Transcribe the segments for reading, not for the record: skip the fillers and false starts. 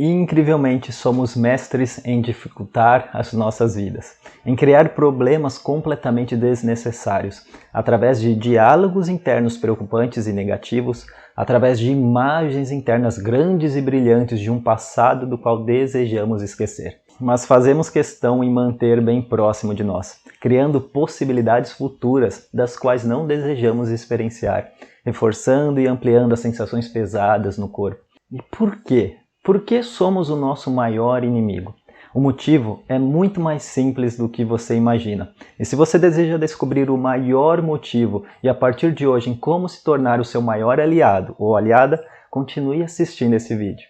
E incrivelmente somos mestres em dificultar as nossas vidas, em criar problemas completamente desnecessários, através de diálogos internos preocupantes e negativos, através de imagens internas grandes e brilhantes de um passado do qual desejamos esquecer. Mas fazemos questão em manter bem próximo de nós, criando possibilidades futuras das quais não desejamos experienciar, reforçando e ampliando as sensações pesadas no corpo. E por quê? Por que somos o nosso maior inimigo? O motivo é muito mais simples do que você imagina. E se você deseja descobrir o maior motivo e a partir de hoje em como se tornar o seu maior aliado ou aliada, continue assistindo esse vídeo.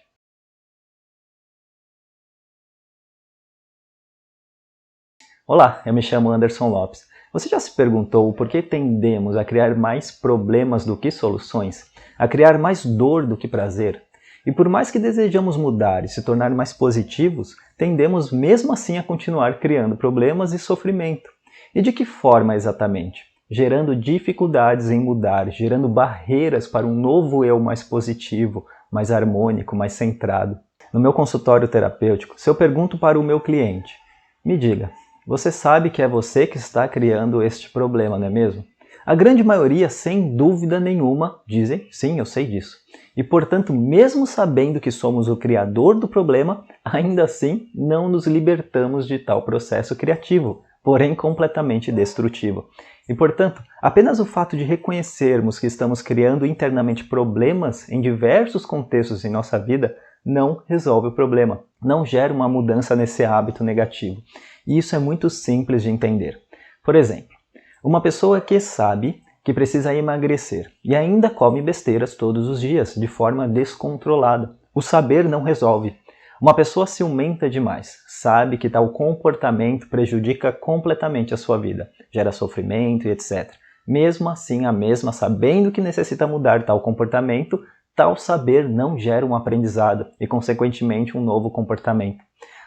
Olá, eu me chamo Anderson Lopes. Você já se perguntou por que tendemos a criar mais problemas do que soluções? A criar mais dor do que prazer? E por mais que desejamos mudar e se tornar mais positivos, tendemos mesmo assim a continuar criando problemas e sofrimento. E de que forma exatamente? Gerando dificuldades em mudar, gerando barreiras para um novo eu mais positivo, mais harmônico, mais centrado. No meu consultório terapêutico, se eu pergunto para o meu cliente, me diga, você sabe que é você que está criando este problema, não é mesmo? A grande maioria, sem dúvida nenhuma, dizem, sim, eu sei disso. E, portanto, mesmo sabendo que somos o criador do problema, ainda assim não nos libertamos de tal processo criativo, porém completamente destrutivo. E, portanto, apenas o fato de reconhecermos que estamos criando internamente problemas em diversos contextos em nossa vida não resolve o problema, não gera uma mudança nesse hábito negativo. E isso é muito simples de entender. Por exemplo, uma pessoa que sabe que precisa emagrecer e ainda come besteiras todos os dias, de forma descontrolada. O saber não resolve. Uma pessoa ciumenta demais, sabe que tal comportamento prejudica completamente a sua vida, gera sofrimento e etc. Mesmo assim, a mesma sabendo que necessita mudar tal comportamento, tal saber não gera um aprendizado e, consequentemente, um novo comportamento.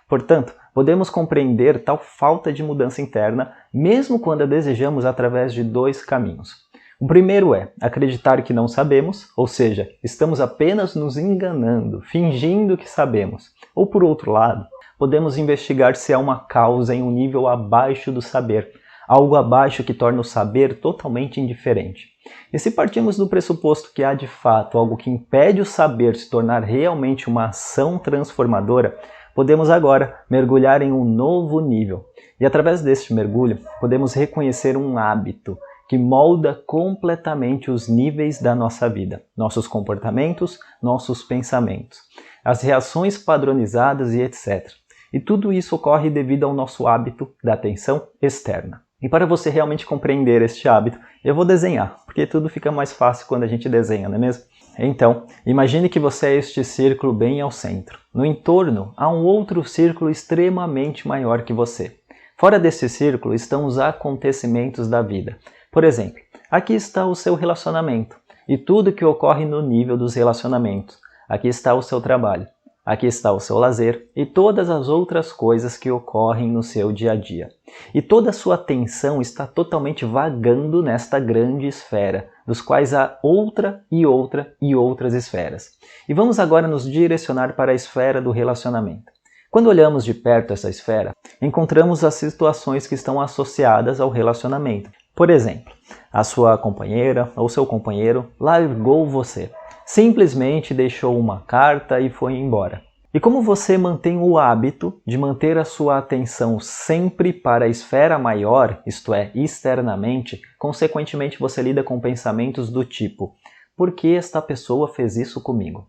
Portanto, podemos compreender tal falta de mudança interna, mesmo quando a desejamos através de dois caminhos. O primeiro é acreditar que não sabemos, ou seja, estamos apenas nos enganando, fingindo que sabemos. Ou por outro lado, podemos investigar se há uma causa em um nível abaixo do saber, algo abaixo que torna o saber totalmente indiferente. E se partimos do pressuposto que há de fato algo que impede o saber se tornar realmente uma ação transformadora, podemos agora mergulhar em um novo nível. E através deste mergulho, podemos reconhecer um hábito que molda completamente os níveis da nossa vida, nossos comportamentos, nossos pensamentos, as reações padronizadas e etc. E tudo isso ocorre devido ao nosso hábito da atenção externa. E para você realmente compreender este hábito, eu vou desenhar, porque tudo fica mais fácil quando a gente desenha, não é mesmo? Então, imagine que você é este círculo bem ao centro. No entorno, há um outro círculo extremamente maior que você. Fora desse círculo estão os acontecimentos da vida. Por exemplo, aqui está o seu relacionamento e tudo que ocorre no nível dos relacionamentos. Aqui está o seu trabalho. Aqui está o seu lazer e todas as outras coisas que ocorrem no seu dia a dia. E toda a sua atenção está totalmente vagando nesta grande esfera, dos quais há outra e outra e outras esferas. E vamos agora nos direcionar para a esfera do relacionamento. Quando olhamos de perto essa esfera, encontramos as situações que estão associadas ao relacionamento. Por exemplo, a sua companheira ou seu companheiro largou você. Simplesmente deixou uma carta e foi embora. E como você mantém o hábito de manter a sua atenção sempre para a esfera maior, isto é, externamente, consequentemente você lida com pensamentos do tipo: por que esta pessoa fez isso comigo?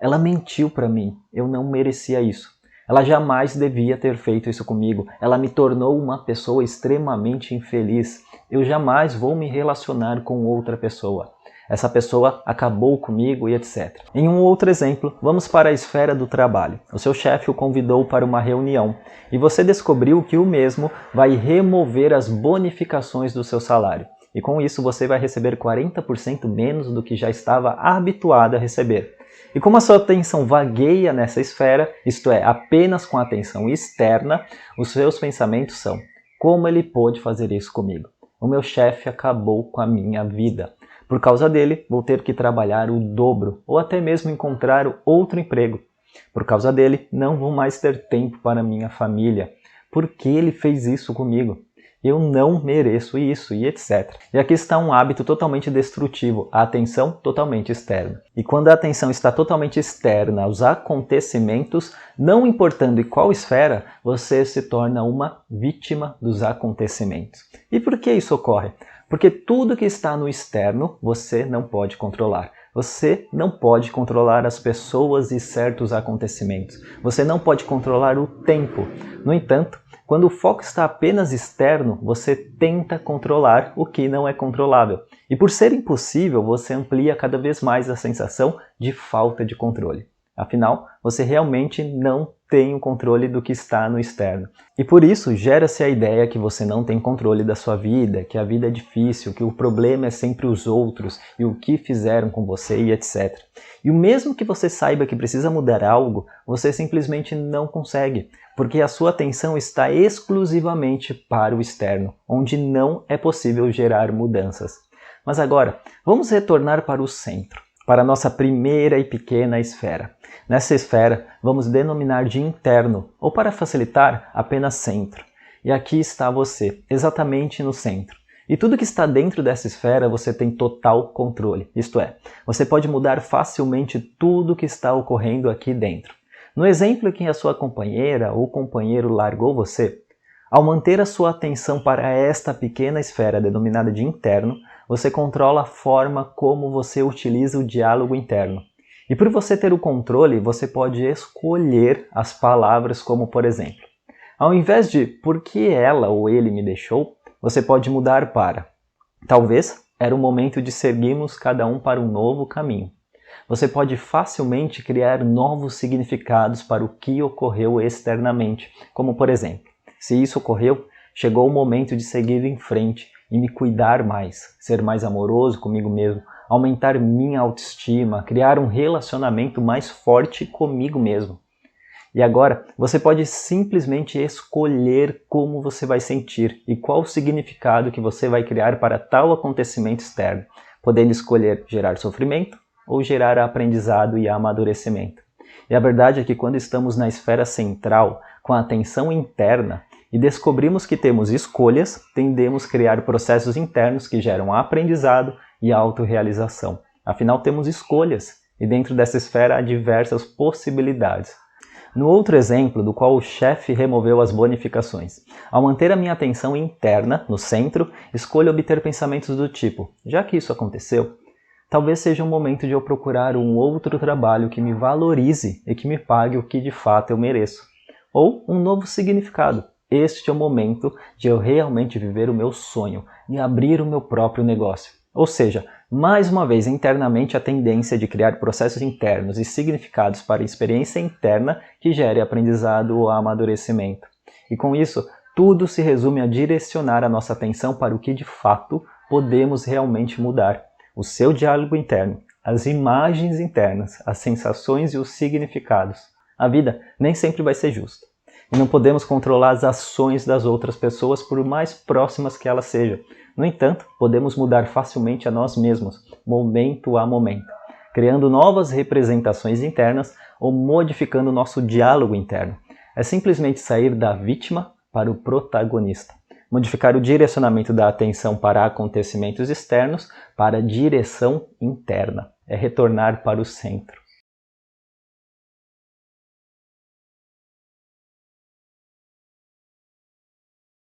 Ela mentiu para mim, eu não merecia isso. Ela jamais devia ter feito isso comigo, ela me tornou uma pessoa extremamente infeliz. Eu jamais vou me relacionar com outra pessoa. Essa pessoa acabou comigo e etc. Em um outro exemplo, vamos para a esfera do trabalho. O seu chefe o convidou para uma reunião e você descobriu que o mesmo vai remover as bonificações do seu salário. E com isso você vai receber 40% menos do que já estava habituado a receber. E como a sua atenção vagueia nessa esfera, isto é, apenas com a atenção externa, os seus pensamentos são: como ele pôde fazer isso comigo? O meu chefe acabou com a minha vida. Por causa dele, vou ter que trabalhar o dobro ou até mesmo encontrar outro emprego. Por causa dele, não vou mais ter tempo para minha família. Por que ele fez isso comigo? Eu não mereço isso, e etc. E aqui está um hábito totalmente destrutivo, a atenção totalmente externa. E quando a atenção está totalmente externa aos acontecimentos, não importando em qual esfera, você se torna uma vítima dos acontecimentos. E por que isso ocorre? Porque tudo que está no externo, você não pode controlar. Você não pode controlar as pessoas e certos acontecimentos. Você não pode controlar o tempo. No entanto, quando o foco está apenas externo, você tenta controlar o que não é controlável. E por ser impossível, você amplia cada vez mais a sensação de falta de controle. Afinal, você realmente não tem o controle do que está no externo. E por isso, gera-se a ideia que você não tem controle da sua vida, que a vida é difícil, que o problema é sempre os outros e o que fizeram com você e etc. E o mesmo que você saiba que precisa mudar algo, você simplesmente não consegue, porque a sua atenção está exclusivamente para o externo, onde não é possível gerar mudanças. Mas agora, vamos retornar para o centro, para a nossa primeira e pequena esfera. Nessa esfera, vamos denominar de interno, ou para facilitar, apenas centro. E aqui está você, exatamente no centro. E tudo que está dentro dessa esfera você tem total controle, isto é, você pode mudar facilmente tudo que está ocorrendo aqui dentro. No exemplo em que a sua companheira ou companheiro largou você, ao manter a sua atenção para esta pequena esfera denominada de interno, você controla a forma como você utiliza o diálogo interno. E por você ter o controle, você pode escolher as palavras como, por exemplo, ao invés de "por que ela ou ele me deixou", você pode mudar para "talvez era o momento de seguirmos cada um para um novo caminho". Você pode facilmente criar novos significados para o que ocorreu externamente, como por exemplo, se isso ocorreu, chegou o momento de seguir em frente e me cuidar mais, ser mais amoroso comigo mesmo, aumentar minha autoestima, criar um relacionamento mais forte comigo mesmo. E agora, você pode simplesmente escolher como você vai sentir e qual o significado que você vai criar para tal acontecimento externo, podendo escolher gerar sofrimento ou gerar aprendizado e amadurecimento. E a verdade é que quando estamos na esfera central, com a atenção interna, e descobrimos que temos escolhas, tendemos a criar processos internos que geram aprendizado e autorrealização. Afinal, temos escolhas, e dentro dessa esfera há diversas possibilidades. No outro exemplo, do qual o chefe removeu as bonificações. Ao manter a minha atenção interna, no centro, escolho obter pensamentos do tipo, já que isso aconteceu, talvez seja um momento de eu procurar um outro trabalho que me valorize e que me pague o que de fato eu mereço. Ou um novo significado. Este é o momento de eu realmente viver o meu sonho e abrir o meu próprio negócio. Ou seja, mais uma vez, internamente a tendência de criar processos internos e significados para a experiência interna que gere aprendizado ou amadurecimento. E com isso, tudo se resume a direcionar a nossa atenção para o que de fato podemos realmente mudar. O seu diálogo interno, as imagens internas, as sensações e os significados. A vida nem sempre vai ser justa. E não podemos controlar as ações das outras pessoas por mais próximas que elas sejam. No entanto, podemos mudar facilmente a nós mesmos, momento a momento, criando novas representações internas ou modificando nosso diálogo interno. É simplesmente sair da vítima para o protagonista. Modificar o direcionamento da atenção para acontecimentos externos para a direção interna. É retornar para o centro.